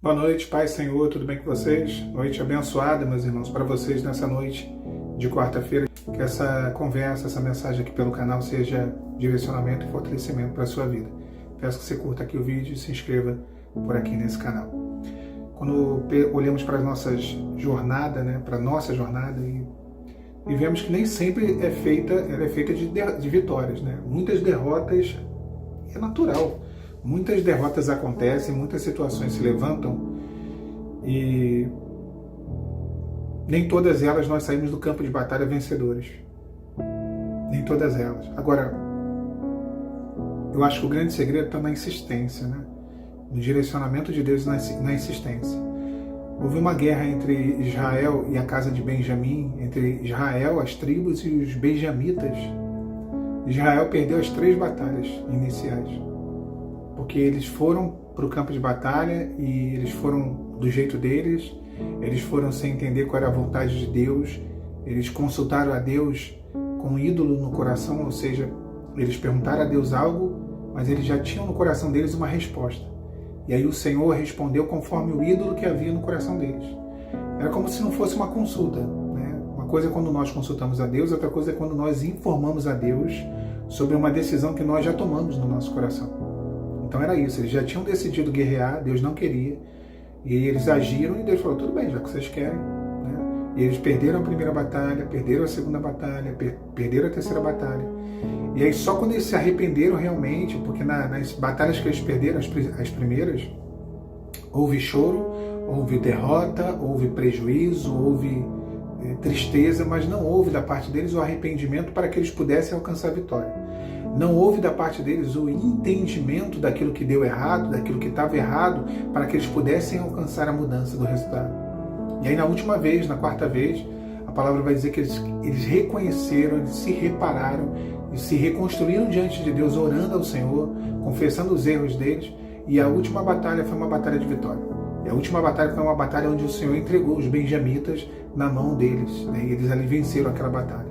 Boa noite, Pai, Senhor, tudo bem com vocês? Noite abençoada, meus irmãos, para vocês nessa noite de quarta-feira. Que essa conversa, essa mensagem aqui pelo canal seja direcionamento e fortalecimento para a sua vida. Peço que você curta aqui o vídeo e se inscreva por aqui nesse canal. Quando olhamos para a nossa jornada, e vemos que nem sempre ela é feita de vitórias, né? Muitas derrotas é natural. Muitas derrotas acontecem, muitas situações se levantam e nem todas elas nós saímos do campo de batalha vencedores. Nem todas elas. Agora, eu acho que o grande segredo está na insistência, né? No direcionamento de Deus, na insistência. Houve uma guerra entre Israel e a casa de Benjamim, entre Israel, as tribos e os benjamitas. Israel perdeu as 3 batalhas iniciais. Porque eles foram para o campo de batalha e eles foram do jeito deles, eles foram sem entender qual era a vontade de Deus, eles consultaram a Deus com um ídolo no coração, ou seja, eles perguntaram a Deus algo, mas eles já tinham no coração deles uma resposta. E aí o Senhor respondeu conforme o ídolo que havia no coração deles. Era como se não fosse uma consulta, né? Uma coisa é quando nós consultamos a Deus, outra coisa é quando nós informamos a Deus sobre uma decisão que nós já tomamos no nosso coração. Então era isso, eles já tinham decidido guerrear, Deus não queria, e eles agiram e Deus falou, tudo bem, já que vocês querem, né? E eles perderam a primeira batalha, perderam a segunda batalha, perderam a terceira batalha, e aí só quando eles se arrependeram realmente, porque nas batalhas que eles perderam, as primeiras, houve choro, houve derrota, houve prejuízo, houve tristeza, mas não houve da parte deles o arrependimento para que eles pudessem alcançar a vitória. Não houve da parte deles o entendimento daquilo que deu errado, daquilo que estava errado, para que eles pudessem alcançar a mudança do resultado. E aí na última vez, na quarta vez, a palavra vai dizer que eles reconheceram, eles se repararam e se reconstruíram diante de Deus, orando ao Senhor, confessando os erros deles, e a última batalha foi uma batalha de vitória. E a última batalha foi uma batalha onde o Senhor entregou os benjamitas na mão deles, né? E eles ali venceram aquela batalha.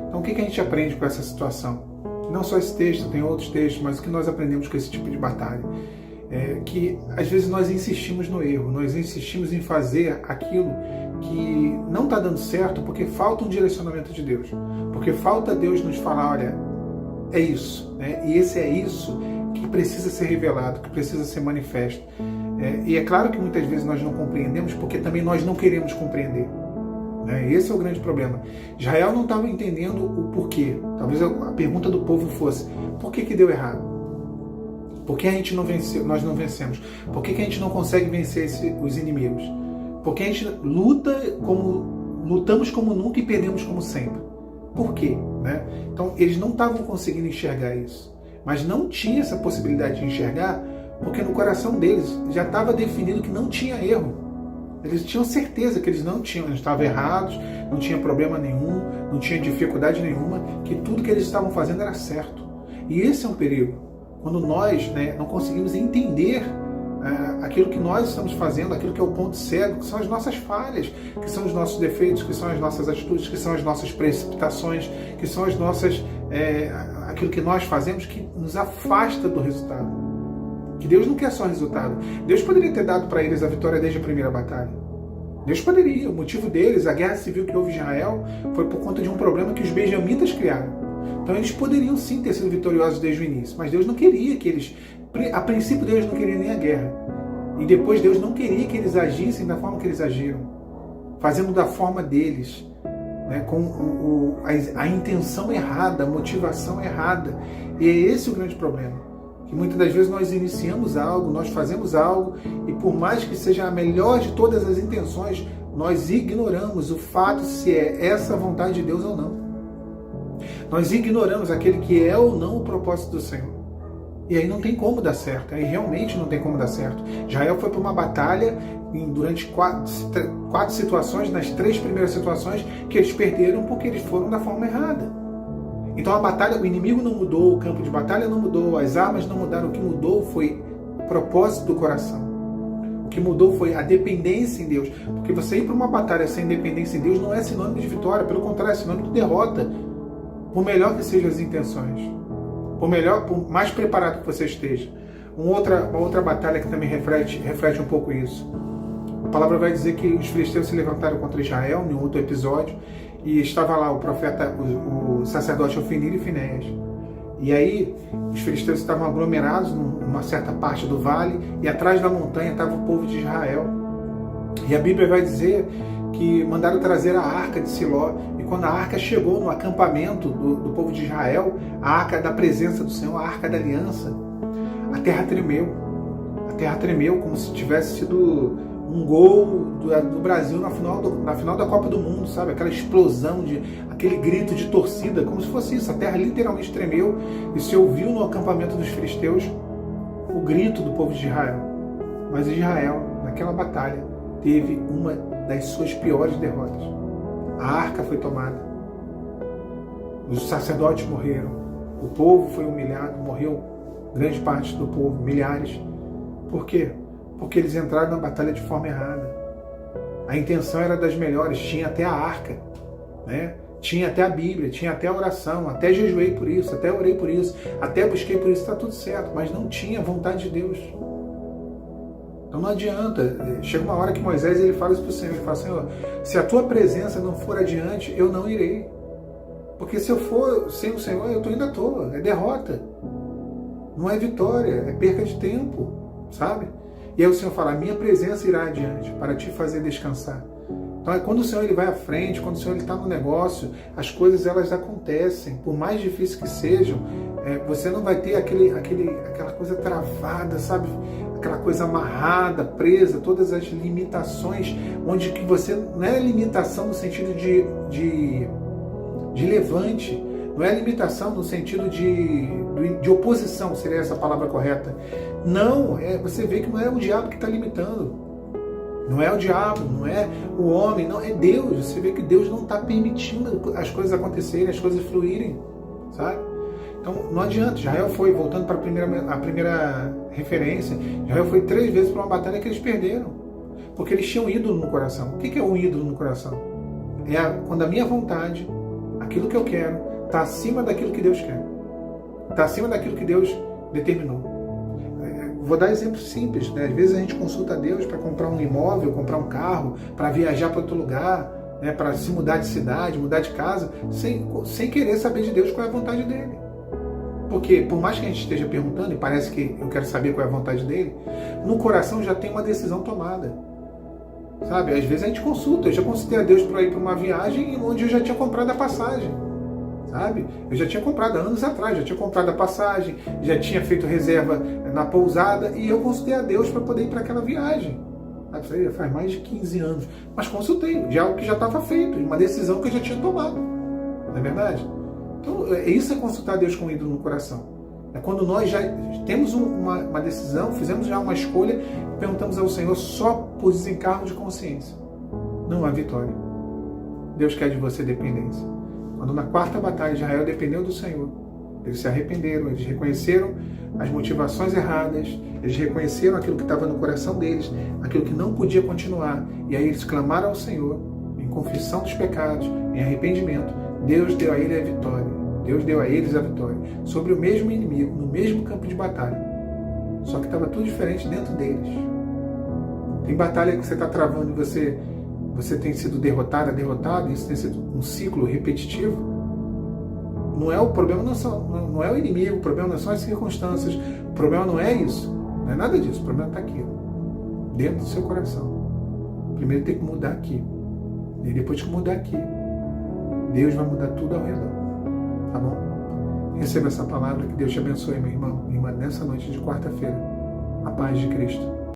Então o que a gente aprende com essa situação? Não só esse texto, tem outros textos, mas o que nós aprendemos com esse tipo de batalha é que às vezes nós insistimos no erro, nós insistimos em fazer aquilo que não está dando certo porque falta um direcionamento de Deus, porque falta Deus nos falar, olha, é isso, né? E esse é isso que precisa ser revelado, que precisa ser manifesto. E é claro que muitas vezes nós não compreendemos porque também nós não queremos compreender. Esse é o grande problema. Israel não estava entendendo o porquê. Talvez a pergunta do povo fosse: por que deu errado? Por que a gente não venceu? Nós não vencemos? Por que a gente não consegue vencer os inimigos? Por que a gente lutamos como nunca e perdemos como sempre? Por quê? Né? Então eles não estavam conseguindo enxergar isso, mas não tinha essa possibilidade de enxergar porque no coração deles já estava definido que não tinha erro. Eles tinham certeza que eles não estavam errados, não tinha problema nenhum, não tinha dificuldade nenhuma, que tudo que eles estavam fazendo era certo. E esse é um perigo. Quando nós não conseguimos entender aquilo que nós estamos fazendo, aquilo que é o ponto cego, que são as nossas falhas, que são os nossos defeitos, que são as nossas atitudes, que são as nossas precipitações, que são as nossas, aquilo que nós fazemos que nos afasta do resultado. Que Deus não quer só resultado. Deus poderia ter dado para eles a vitória desde a primeira batalha. Deus poderia. O motivo deles, a guerra civil que houve em Israel, foi por conta de um problema que os benjamitas criaram. Então eles poderiam sim ter sido vitoriosos desde o início, mas Deus não queria que eles... A princípio Deus não queria nem a guerra. E depois Deus não queria que eles agissem da forma que eles agiram. Fazendo da forma deles. Com a intenção errada, a motivação errada. E é esse o grande problema. Que muitas das vezes nós iniciamos algo, nós fazemos algo, e por mais que seja a melhor de todas as intenções, nós ignoramos o fato se é essa a vontade de Deus ou não. Nós ignoramos aquele que é ou não o propósito do Senhor. E aí não tem como dar certo, aí realmente não tem como dar certo. Israel foi para uma batalha durante 4 situações, nas 3 primeiras situações, que eles perderam porque eles foram da forma errada. Então a batalha, o inimigo não mudou, o campo de batalha não mudou, as armas não mudaram, o que mudou foi o propósito do coração. O que mudou foi a dependência em Deus. Porque você ir para uma batalha sem dependência em Deus não é sinônimo de vitória, pelo contrário, é sinônimo de derrota. Por melhor que sejam as intenções, por mais preparado que você esteja. Uma outra batalha que também reflete um pouco isso. A palavra vai dizer que os filisteus se levantaram contra Israel em um outro episódio, e estava lá o profeta, o sacerdote Ofni e Finéias. E aí os filisteus estavam aglomerados numa certa parte do vale, e atrás da montanha estava o povo de Israel. E a Bíblia vai dizer que mandaram trazer a arca de Siló, e quando a arca chegou no acampamento do povo de Israel, a arca da presença do Senhor, a arca da aliança, a terra tremeu. A terra tremeu como se tivesse sido um gol do Brasil na final da Copa do Mundo, sabe? Aquela explosão, aquele grito de torcida, como se fosse isso. A terra literalmente tremeu, e se ouviu no acampamento dos filisteus o grito do povo de Israel. Mas Israel, naquela batalha, teve uma das suas piores derrotas. A arca foi tomada, os sacerdotes morreram, o povo foi humilhado, morreu grande parte do povo, milhares. Por quê? Porque eles entraram na batalha de forma errada. A intenção era das melhores, tinha até a arca, né? Tinha até a Bíblia, tinha até a oração, até jejuei por isso, até orei por isso, até busquei por isso, está tudo certo, mas não tinha vontade de Deus. Então não adianta. Chega uma hora que Moisés ele fala isso para o Senhor, ele fala: Senhor, se a tua presença não for adiante, eu não irei. Porque se eu for sem o Senhor, eu estou indo à toa, é derrota. Não é vitória, é perca de tempo, sabe? E aí o Senhor fala: a minha presença irá adiante para te fazer descansar. Então é quando o Senhor ele vai à frente, quando o Senhor está no negócio, as coisas elas acontecem. Por mais difíceis que sejam, você não vai ter aquela coisa travada, sabe? Aquela coisa amarrada, presa, todas as limitações, onde que você não é limitação no sentido de levante, não é limitação no sentido de oposição, seria essa a palavra correta. Não, você vê que não é o diabo que está limitando. Não é o diabo, não é o homem, não, é Deus. Você vê que Deus não está permitindo as coisas acontecerem, as coisas fluírem, sabe? Então não adianta. Israel foi, voltando para a primeira referência, Israel foi 3 vezes para uma batalha que eles perderam, porque eles tinham um ídolo no coração. O que é um ídolo no coração? Quando a minha vontade, aquilo que eu quero, está acima daquilo que Deus quer, está acima daquilo que Deus determinou. Vou dar exemplos simples, né? Às vezes a gente consulta a Deus para comprar um imóvel, comprar um carro, para viajar para outro lugar, né? Para se mudar de cidade, mudar de casa, sem querer saber de Deus qual é a vontade dele. Porque por mais que a gente esteja perguntando, e parece que eu quero saber qual é a vontade dele, no coração já tem uma decisão tomada. Sabe? Às vezes a gente consulta, eu já consultei a Deus para ir para uma viagem onde eu já tinha comprado a passagem. Sabe? Eu já tinha comprado anos atrás, já tinha comprado a passagem, já tinha feito reserva na pousada, e eu consultei a Deus para poder ir para aquela viagem. Isso aí faz mais de 15 anos. Mas consultei, já o que já estava feito, uma decisão que eu já tinha tomado. Não é verdade? Então, isso é consultar a Deus com ídolo no coração. É quando nós já temos uma decisão, fizemos já uma escolha, e perguntamos ao Senhor só por desencargo de consciência. Não há vitória. Deus quer de você dependência. Quando na 4ª batalha Israel dependeu do Senhor, eles se arrependeram, eles reconheceram as motivações erradas, eles reconheceram aquilo que estava no coração deles, aquilo que não podia continuar, e aí eles clamaram ao Senhor em confissão dos pecados, em arrependimento. Deus deu a ele a vitória, Deus deu a eles a vitória sobre o mesmo inimigo, no mesmo campo de batalha, só que estava tudo diferente dentro deles. Tem batalha que você está travando e você tem sido derrotado, e isso tem sido um ciclo repetitivo. Não é o problema, não é o inimigo, o problema não são as circunstâncias, o problema não é isso, não é nada disso, o problema está aqui, dentro do seu coração. Primeiro tem que mudar aqui, e depois que mudar aqui, Deus vai mudar tudo ao redor, tá bom? Receba essa palavra, que Deus te abençoe, meu irmão, minha irmã, nessa noite de quarta-feira. A paz de Cristo.